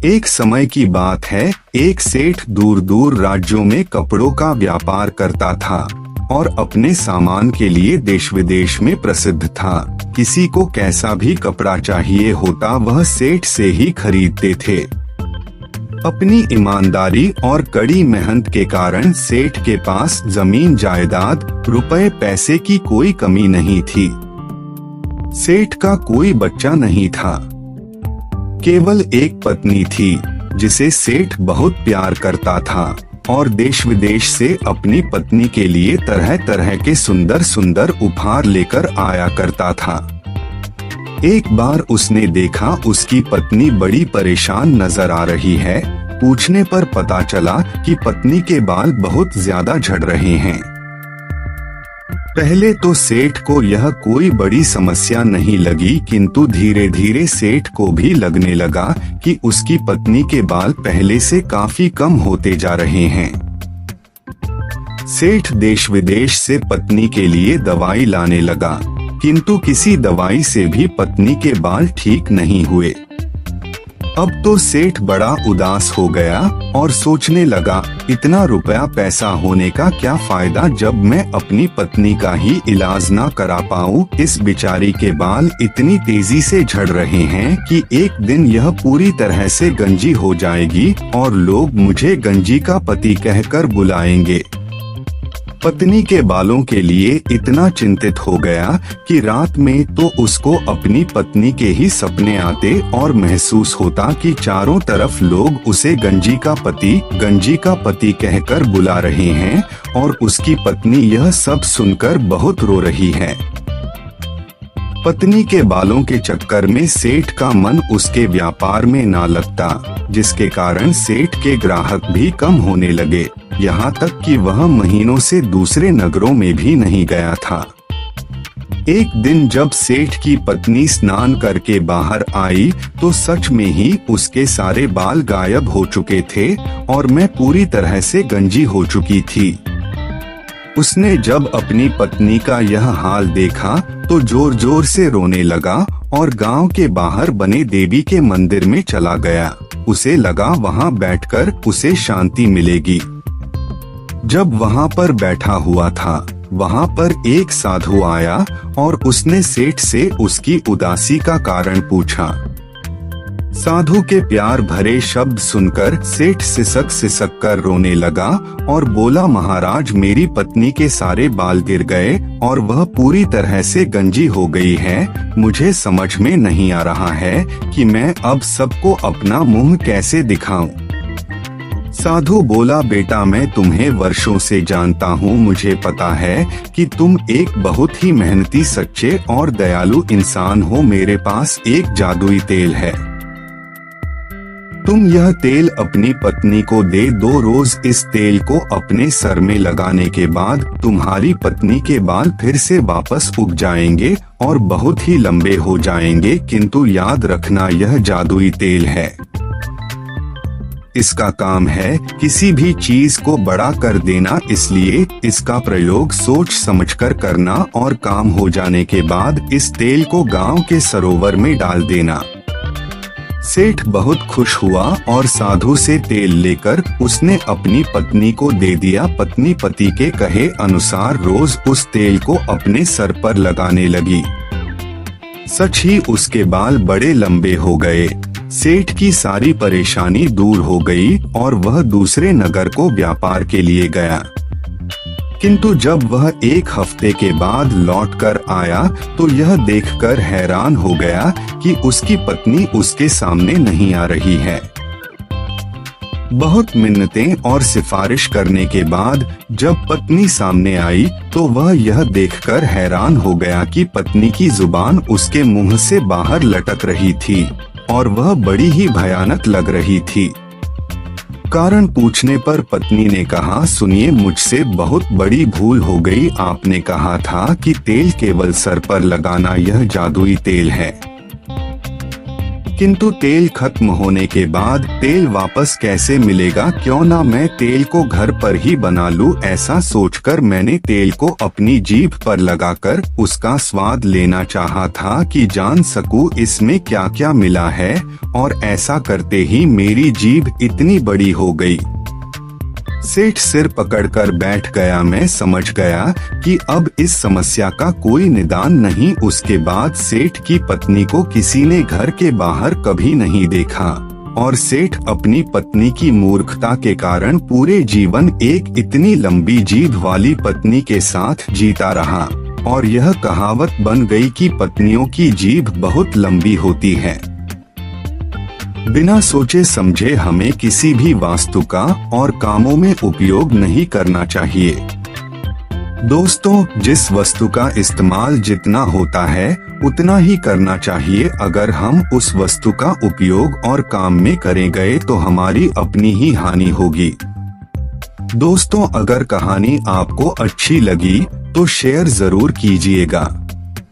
एक समय की बात है, एक सेठ दूर दूर राज्यों में कपड़ों का व्यापार करता था और अपने सामान के लिए देश विदेश में प्रसिद्ध था। किसी को कैसा भी कपड़ा चाहिए होता वह सेठ से ही खरीदते थे। अपनी ईमानदारी और कड़ी मेहनत के कारण सेठ के पास जमीन जायदाद रुपए पैसे की कोई कमी नहीं थी। सेठ का कोई बच्चा नहीं था, केवल एक पत्नी थी जिसे सेठ बहुत प्यार करता था और देश विदेश से अपनी पत्नी के लिए तरह तरह के सुंदर सुंदर उपहार लेकर आया करता था। एक बार उसने देखा उसकी पत्नी बड़ी परेशान नजर आ रही है। पूछने पर पता चला कि पत्नी के बाल बहुत ज्यादा झड़ रहे हैं। पहले तो सेठ को यह कोई बड़ी समस्या नहीं लगी, किंतु धीरे धीरे सेठ को भी लगने लगा कि उसकी पत्नी के बाल पहले से काफी कम होते जा रहे हैं। सेठ देश विदेश से पत्नी के लिए दवाई लाने लगा, किंतु किसी दवाई से भी पत्नी के बाल ठीक नहीं हुए। अब तो सेठ बड़ा उदास हो गया और सोचने लगा, इतना रुपया पैसा होने का क्या फायदा जब मैं अपनी पत्नी का ही इलाज ना करा पाऊं। इस बेचारी के बाल इतनी तेजी से झड़ रहे हैं कि एक दिन यह पूरी तरह से गंजी हो जाएगी और लोग मुझे गंजी का पति कहकर बुलाएंगे। पत्नी के बालों के लिए इतना चिंतित हो गया कि रात में तो उसको अपनी पत्नी के ही सपने आते और महसूस होता कि चारों तरफ लोग उसे गंजी का पति कहकर बुला रहे हैं और उसकी पत्नी यह सब सुनकर बहुत रो रही है। पत्नी के बालों के चक्कर में सेठ का मन उसके व्यापार में ना लगता, जिसके कारण सेठ के ग्राहक भी कम होने लगे। यहाँ तक कि वह महीनों से दूसरे नगरों में भी नहीं गया था। एक दिन जब सेठ की पत्नी स्नान करके बाहर आई तो सच में ही उसके सारे बाल गायब हो चुके थे और मैं पूरी तरह से गंजी हो चुकी थी। उसने जब अपनी पत्नी का यह हाल देखा तो जोर जोर से रोने लगा और गांव के बाहर बने देवी के मंदिर में चला गया। उसे लगा वहां बैठकर उसे शांति मिलेगी। जब वहां पर बैठा हुआ था, वहां पर एक साधु आया और उसने सेठ से उसकी उदासी का कारण पूछा। साधु के प्यार भरे शब्द सुनकर सेठ सिसक सिसक कर रोने लगा और बोला, महाराज मेरी पत्नी के सारे बाल गिर गए और वह पूरी तरह से गंजी हो गई है। मुझे समझ में नहीं आ रहा है कि मैं अब सबको अपना मुंह कैसे दिखाऊं। साधु बोला, बेटा मैं तुम्हें वर्षों से जानता हूँ, मुझे पता है कि तुम एक बहुत ही मेहनती, सच्चे और दयालु इंसान हो। मेरे पास एक जादुई तेल है, तुम यह तेल अपनी पत्नी को दे दो। रोज इस तेल को अपने सर में लगाने के बाद तुम्हारी पत्नी के बाल फिर से वापस उग जाएंगे और बहुत ही लंबे हो जाएंगे। किंतु याद रखना, यह जादुई तेल है। इसका काम है किसी भी चीज को बड़ा कर देना, इसलिए इसका प्रयोग सोच समझकर करना और काम हो जाने के बाद इस तेल को गांव के सरोवर में डाल देना। सेठ बहुत खुश हुआ और साधु से तेल लेकर उसने अपनी पत्नी को दे दिया। पत्नी पति के कहे अनुसार रोज उस तेल को अपने सर पर लगाने लगी। सच ही उसके बाल बड़े लंबे हो गए। सेठ की सारी परेशानी दूर हो गई और वह दूसरे नगर को व्यापार के लिए गया। किंतु जब वह एक हफ्ते के बाद लौटकर आया तो यह देखकर हैरान हो गया कि उसकी पत्नी उसके सामने नहीं आ रही है। बहुत मिन्नतें और सिफारिश करने के बाद जब पत्नी सामने आई तो वह यह देखकर हैरान हो गया कि पत्नी की जुबान उसके मुंह से बाहर लटक रही थी और वह बड़ी ही भयानक लग रही थी। कारण पूछने पर पत्नी ने कहा, सुनिए मुझसे बहुत बड़ी भूल हो गई। आपने कहा था कि तेल केवल सर पर लगाना, यह जादुई तेल है। किंतु तेल खत्म होने के बाद तेल वापस कैसे मिलेगा, क्यों ना मैं तेल को घर पर ही बना लूं। ऐसा सोचकर मैंने तेल को अपनी जीभ पर लगाकर उसका स्वाद लेना चाहा था कि जान सकूं इसमें क्या क्या मिला है, और ऐसा करते ही मेरी जीभ इतनी बड़ी हो गई। सेठ सिर पकड़कर बैठ गया। मैं समझ गया कि अब इस समस्या का कोई निदान नहीं। उसके बाद सेठ की पत्नी को किसी ने घर के बाहर कभी नहीं देखा, और सेठ अपनी पत्नी की मूर्खता के कारण पूरे जीवन एक इतनी लंबी जीभ वाली पत्नी के साथ जीता रहा, और यह कहावत बन गई कि पत्नियों की जीभ बहुत लंबी होती है। बिना सोचे समझे हमें किसी भी वास्तु का और कामों में उपयोग नहीं करना चाहिए। दोस्तों, जिस वस्तु का इस्तेमाल जितना होता है उतना ही करना चाहिए। अगर हम उस वस्तु का उपयोग और काम में करे गए तो हमारी अपनी ही हानि होगी। दोस्तों, अगर कहानी आपको अच्छी लगी तो शेयर जरूर कीजिएगा।